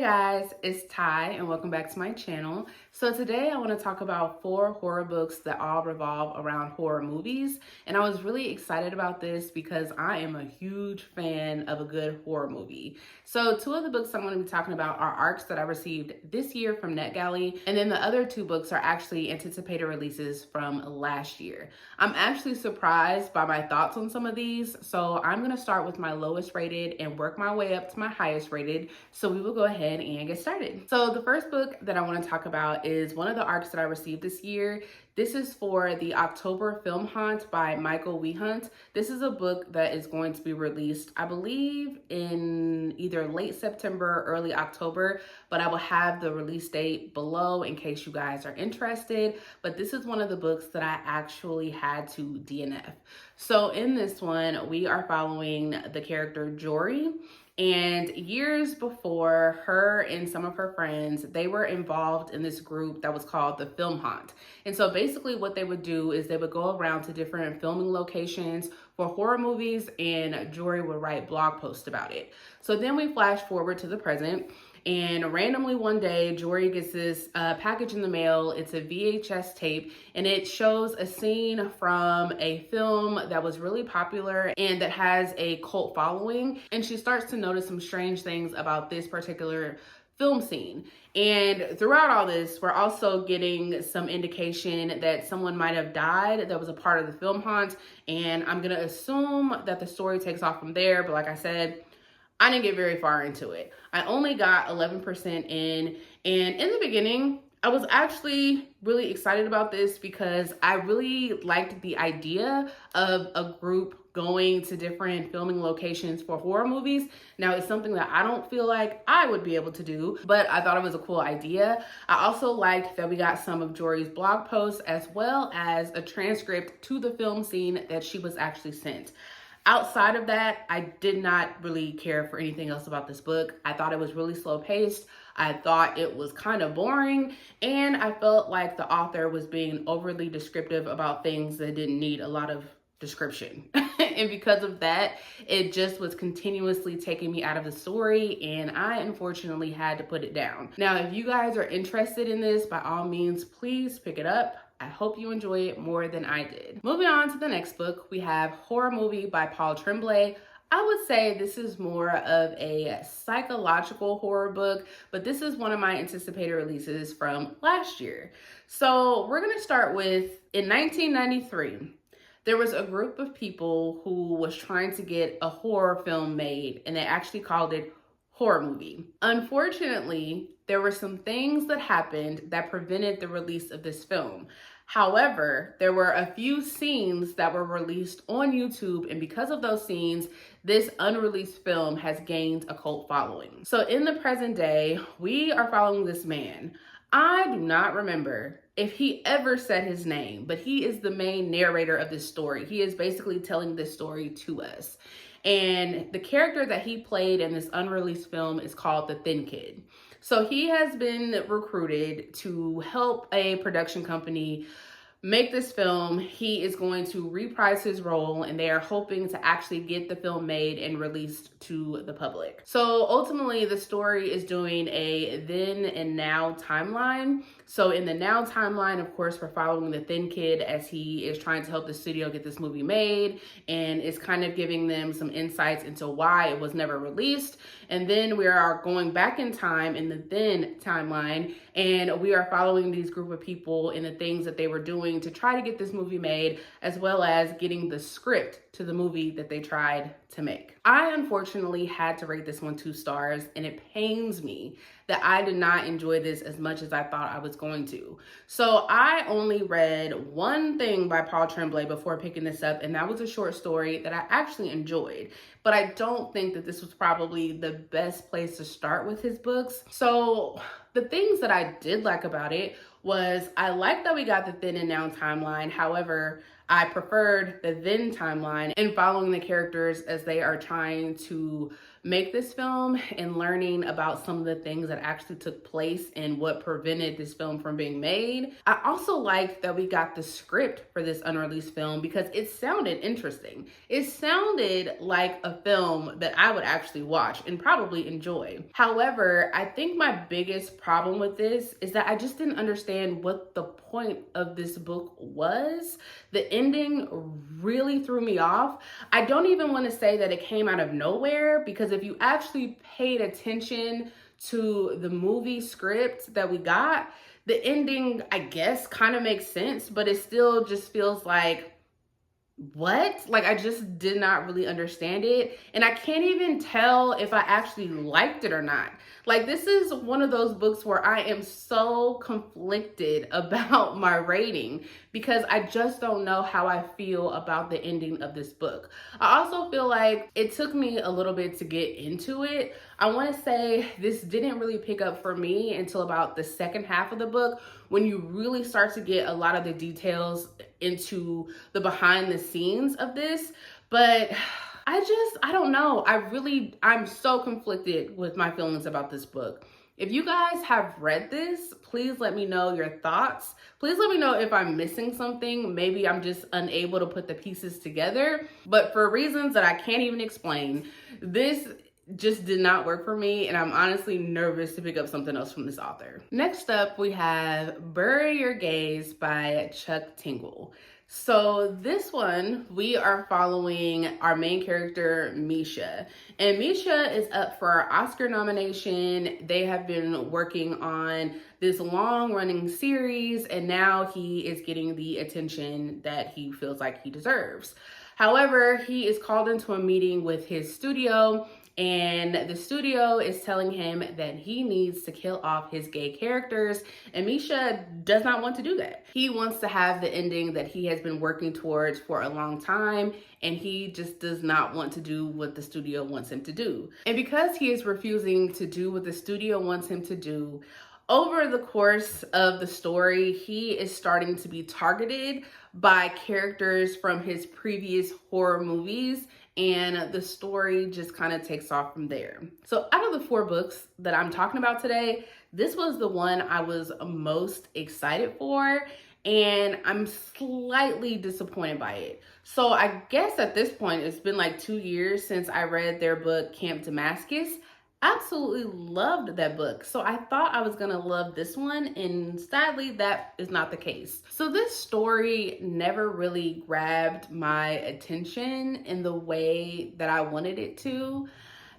Guys, it's Ty and welcome back to my channel. So today I want to talk about 4 horror books that all revolve around horror movies. And I was really excited about this because I am a huge fan of a good horror movie. So 2 of the books I'm going to be talking about are ARCs that I received this year from NetGalley. And then the other 2 books are actually anticipated releases from last year. I'm actually surprised by my thoughts on some of these. So I'm going to start with my lowest rated and work my way up to my highest rated. So we will go ahead and get started. So the first book that I want to talk about is one of the ARCs that I received this year. This is for the October Film Haunt by Michael Wehunt. This is a book that is going to be released, I believe, in either late September or early October, but I will have the release date below in case you guys are interested. But this is one of the books that I actually had to DNF. So in this one, we are following the character Jory. And years before, her and some of her friends, they were involved in this group that was called the Film Haunt. And so basically what they would do is they would go around to different filming locations for horror movies, and Jory would write blog posts about it. So then we flash forward to the present. And randomly one day, Jory gets this package in the mail. It's a VHS tape, and it shows a scene from a film that was really popular and that has a cult following. And she starts to notice some strange things about this particular film scene. And throughout all this, we're also getting some indication that someone might have died that was a part of the film haunt. And I'm gonna assume that the story takes off from there. But like I said, I didn't get very far into it. I only got 11% in, and in the beginning, I was actually really excited about this because I really liked the idea of a group going to different filming locations for horror movies. Now, it's something that I don't feel like I would be able to do, but I thought it was a cool idea. I also liked that we got some of Jory's blog posts as well as a transcript to the film scene that she was actually sent. Outside of that, I did not really care for anything else about this book. I thought it was really slow paced. I thought it was kind of boring, and I felt like the author was being overly descriptive about things that didn't need a lot of description. And because of that, it just was continuously taking me out of the story, and I unfortunately had to put it down. Now, if you guys are interested in this, by all means, please pick it up. I hope you enjoy it more than I did. Moving on to the next book, we have Horror Movie by Paul Tremblay. I would say this is more of a psychological horror book, but this is one of my anticipated releases from last year. So we're gonna start with, in 1993, there was a group of people who was trying to get a horror film made, and they actually called it Horror Movie. Unfortunately, there were some things that happened that prevented the release of this film. However, there were a few scenes that were released on YouTube, and because of those scenes, this unreleased film has gained a cult following. So in the present day, we are following this man. I do not remember if he ever said his name, but he is the main narrator of this story. He is basically telling this story to us. And the character that he played in this unreleased film is called the Thin Kid. So he has been recruited to help a production company make this film. He is going to reprise his role, and they are hoping to actually get the film made and released to the public. So ultimately, the story is doing a then and now timeline. So in the now timeline, of course, we're following the Thin Kid as he is trying to help the studio get this movie made, and is kind of giving them some insights into why it was never released. And then we are going back in time in the then timeline, and we are following these group of people and the things that they were doing to try to get this movie made, as well as getting the script to the movie that they tried to make. I unfortunately had to rate this one 2 stars, and it pains me that I did not enjoy this as much as I thought I was going to. So I only read one thing by Paul Tremblay before picking this up, and that was a short story that I actually enjoyed. But I don't think that this was probably the best place to start with his books. So the things that I did like about it was I liked that we got the then and now timeline. However, I preferred the then timeline and following the characters as they are trying to make this film and learning about some of the things that actually took place and what prevented this film from being made. I also liked that we got the script for this unreleased film because it sounded interesting. It sounded like a film that I would actually watch and probably enjoy. However, I think my biggest problem with this is that I just didn't understand what the point of this book was. The ending really threw me off. I don't even want to say that it came out of nowhere, because if you actually paid attention to the movie script that we got, the ending, I guess, kind of makes sense, but it still just feels like, what? Like, I just did not really understand it. And I can't even tell if I actually liked it or not. Like, this is one of those books where I am so conflicted about my rating because I just don't know how I feel about the ending of this book. I also feel like it took me a little bit to get into it. I want to say this didn't really pick up for me until about the second half of the book, when you really start to get a lot of the details into the behind the scenes of this. But I don't know. I'm so conflicted with my feelings about this book. If you guys have read this, please let me know your thoughts. Please let me know if I'm missing something. Maybe I'm just unable to put the pieces together. But for reasons that I can't even explain, this just did not work for me, and I'm honestly nervous to pick up something else from this author. Next up, we have Bury Your Gaze by Chuck Tingle. So this one, we are following our main character, Misha. And Misha is up for our Oscar nomination. They have been working on this long-running series, and now he is getting the attention that he feels like he deserves. However, he is called into a meeting with his studio, and the studio is telling him that he needs to kill off his gay characters, and Misha does not want to do that. He wants to have the ending that he has been working towards for a long time, and he just does not want to do what the studio wants him to do. And because he is refusing to do what the studio wants him to do, over the course of the story, he is starting to be targeted by characters from his previous horror movies, and the story just kind of takes off from there. So out of the 4 books that I'm talking about today, this was the one I was most excited for, and I'm slightly disappointed by it. So I guess at this point, it's been like 2 years since I read their book, Camp Damascus. Absolutely loved that book. So I thought I was gonna love this one, and sadly that is not the case. So this story never really grabbed my attention in the way that I wanted it to.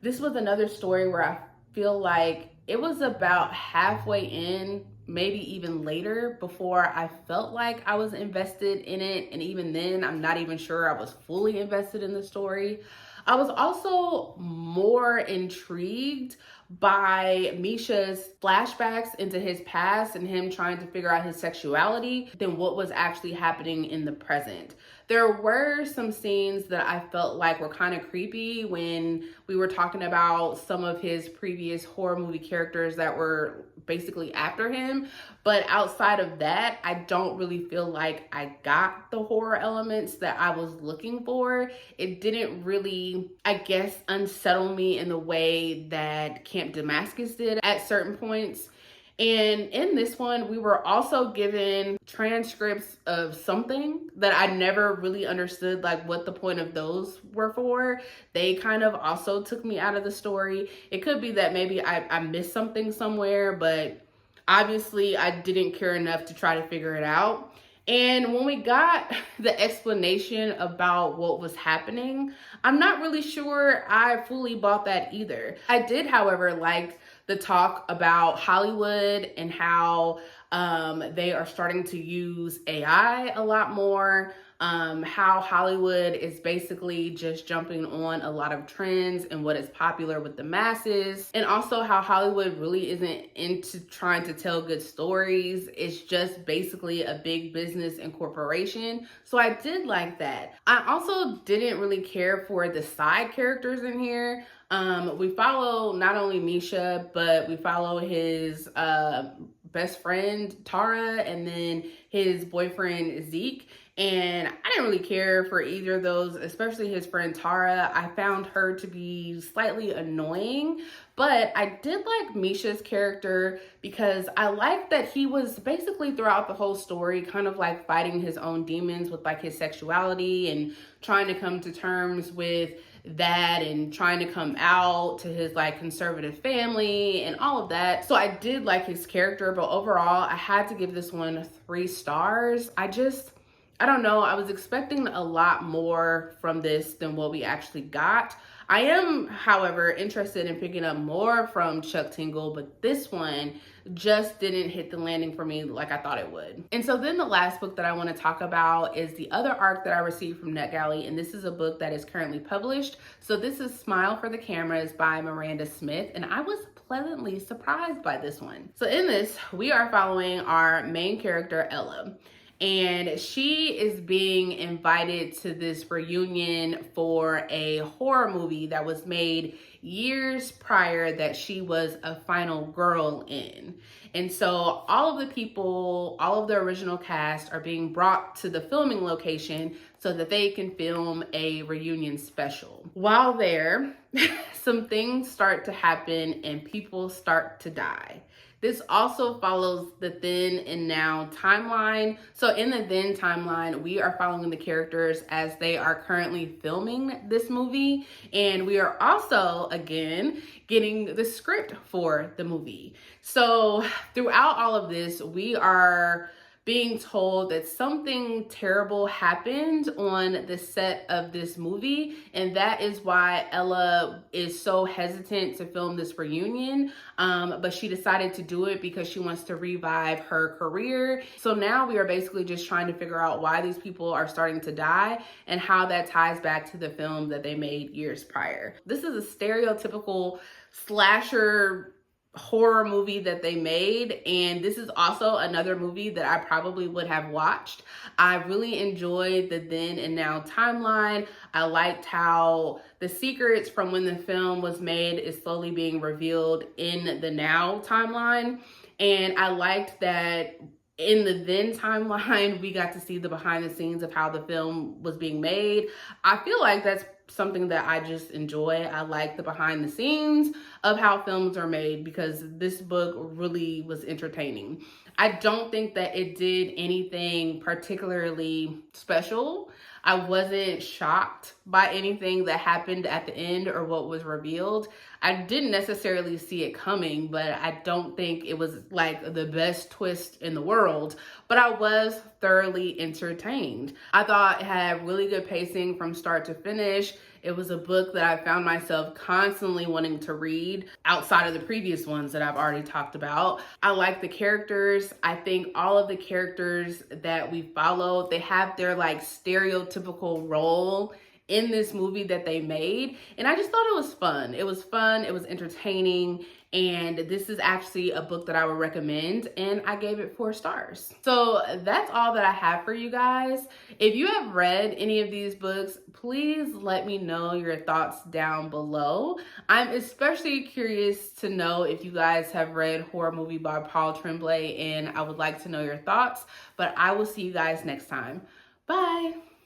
This was another story where I feel like it was about halfway in, maybe even later, before I felt like I was invested in it. And even then, I'm not even sure I was fully invested in the story. I was also more intrigued by Misha's flashbacks into his past and him trying to figure out his sexuality than what was actually happening in the present. There were some scenes that I felt like were kind of creepy when we were talking about some of his previous horror movie characters that were basically after him. But outside of that, I don't really feel like I got the horror elements that I was looking for. It didn't really, I guess, unsettle me in the way that Camp Damascus did at certain points. And in this one, we were also given transcripts of something that I never really understood, like what the point of those were for. They kind of also took me out of the story. It could be that maybe I missed something somewhere, but obviously I didn't care enough to try to figure it out. And when we got the explanation about what was happening, I'm not really sure I fully bought that either. I did, however, like the talk about Hollywood and how they are starting to use AI a lot more. How Hollywood is basically just jumping on a lot of trends and what is popular with the masses. And also how Hollywood really isn't into trying to tell good stories. It's just basically a big business and corporation. So I did like that. I also didn't really care for the side characters in here. We follow not only Misha, but we follow his best friend Tara, and then his boyfriend Zeke. And I didn't really care for either of those, especially his friend Tara. I found her to be slightly annoying, but I did like Misha's character because I liked that he was basically throughout the whole story kind of like fighting his own demons with like his sexuality and trying to come to terms with that and trying to come out to his like conservative family and all of that. So I did like his character, but overall I had to give this one 3 stars. I don't know. I was expecting a lot more from this than what we actually got. I am, however, interested in picking up more from Chuck Tingle, but this one just didn't hit the landing for me like I thought it would. And so then the last book that I want to talk about is the other arc that I received from NetGalley, and this is a book that is currently published. So this is Smile for the Cameras by Miranda Smith, and I was pleasantly surprised by this one. So in this, we are following our main character, Ella. And she is being invited to this reunion for a horror movie that was made years prior that she was a final girl in. And so all of the people, all of the original cast are being brought to the filming location so that they can film a reunion special. While there, some things start to happen and people start to die. This also follows the then and now timeline. So in the then timeline, we are following the characters as they are currently filming this movie. And we are also, again, getting the script for the movie. So throughout all of this, we are being told that something terrible happened on the set of this movie, and that is why Ella is so hesitant to film this reunion, but she decided to do it because she wants to revive her career. So now we are basically just trying to figure out why these people are starting to die and how that ties back to the film that they made years prior. This is a stereotypical slasher horror movie that they made, and this is also another movie that I probably would have watched. I really enjoyed the then and now timeline. I liked how the secrets from when the film was made is slowly being revealed in the now timeline, and I liked that in the then timeline we got to see the behind the scenes of how the film was being made. I feel like that's something that I just enjoy. I like the behind the scenes of how films are made because this book really was entertaining. I don't think that it did anything particularly special. I wasn't shocked by anything that happened at the end or what was revealed. I didn't necessarily see it coming, but I don't think it was like the best twist in the world, but I was thoroughly entertained. I thought it had really good pacing from start to finish. It was a book that I found myself constantly wanting to read outside of the previous ones that I've already talked about. I like the characters. I think all of the characters that we follow, they have their like stereotypical role in this movie that they made. And I just thought it was fun. It was fun. It was entertaining. And this is actually a book that I would recommend, and I gave it 4 stars. So that's all that I have for you guys. If you have read any of these books, please let me know your thoughts down below. I'm especially curious to know if you guys have read Horror Movie by Paul Tremblay, and I would like to know your thoughts. But I will see you guys next time. Bye.